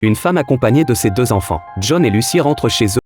Une femme accompagnée de ses 2 enfants, John et Lucy, rentrent chez eux.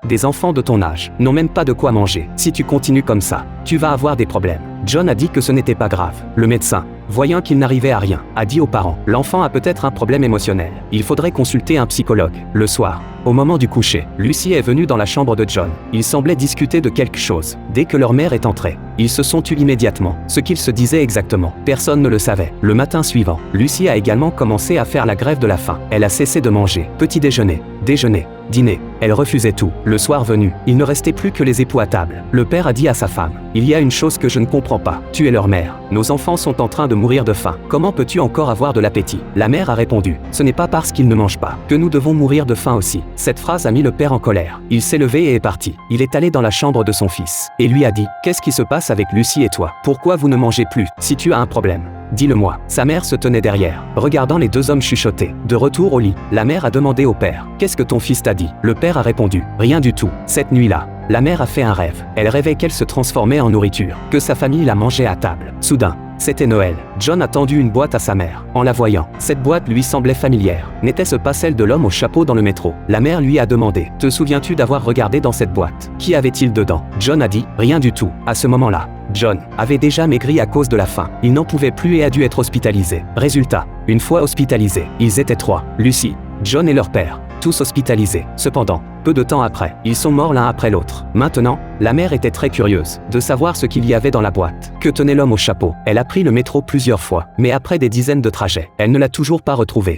Des enfants de ton âge n'ont même pas de quoi manger. Si tu continues comme ça, tu vas avoir des problèmes. John a dit que ce n'était pas grave. Le médecin, voyant qu'il n'arrivait à rien, a dit aux parents, l'enfant a peut-être un problème émotionnel. Il faudrait consulter un psychologue. Le soir, au moment du coucher, Lucy est venue dans la chambre de John. Ils semblaient discuter de quelque chose. Dès que leur mère est entrée, ils se sont tus immédiatement. Ce qu'ils se disaient exactement, personne ne le savait. Le matin suivant, Lucy a également commencé à faire la grève de la faim. Elle a cessé de manger. Petit déjeuner, déjeuner, dîner. Elle refusait tout. Le soir venu, il ne restait plus que les époux à table. Le père a dit à sa femme, il y a une chose que je ne comprends pas. Tu es leur mère. Nos enfants sont en train de mourir de faim. Comment peux-tu encore avoir de l'appétit? La mère a répondu, ce n'est pas parce qu'ils ne mangent pas que nous devons mourir de faim aussi. Cette phrase a mis le père en colère. Il s'est levé et est parti. Il est allé dans la chambre de son fils et lui a dit, qu'est-ce qui se passe avec Lucy et toi? Pourquoi vous ne mangez plus? Si tu as un problème, dis-le-moi. Sa mère se tenait derrière, regardant les 2 hommes chuchoter. De retour au lit, la mère a demandé au père, qu'est-ce que ton fils t'a dit? Le père a répondu, rien du tout. Cette nuit-là, la mère a fait un rêve. Elle rêvait qu'elle se transformait en nourriture, que sa famille la mangeait à table. Soudain, c'était Noël. John a tendu une boîte à sa mère. En la voyant, cette boîte lui semblait familière. N'était-ce pas celle de l'homme au chapeau dans le métro? La mère lui a demandé, te souviens-tu d'avoir regardé dans cette boîte? Qu'y avait-il dedans? John a dit, rien du tout. À ce moment-là, John avait déjà maigri à cause de la faim. Il n'en pouvait plus et a dû être hospitalisé. Résultat, une fois hospitalisés, ils étaient 3. Lucy, John et leur père, tous hospitalisés. Cependant, peu de temps après, ils sont morts l'un après l'autre. Maintenant, la mère était très curieuse de savoir ce qu'il y avait dans la boîte. Que tenait l'homme au chapeau? Elle a pris le métro plusieurs fois, mais après des dizaines de trajets, elle ne l'a toujours pas retrouvé.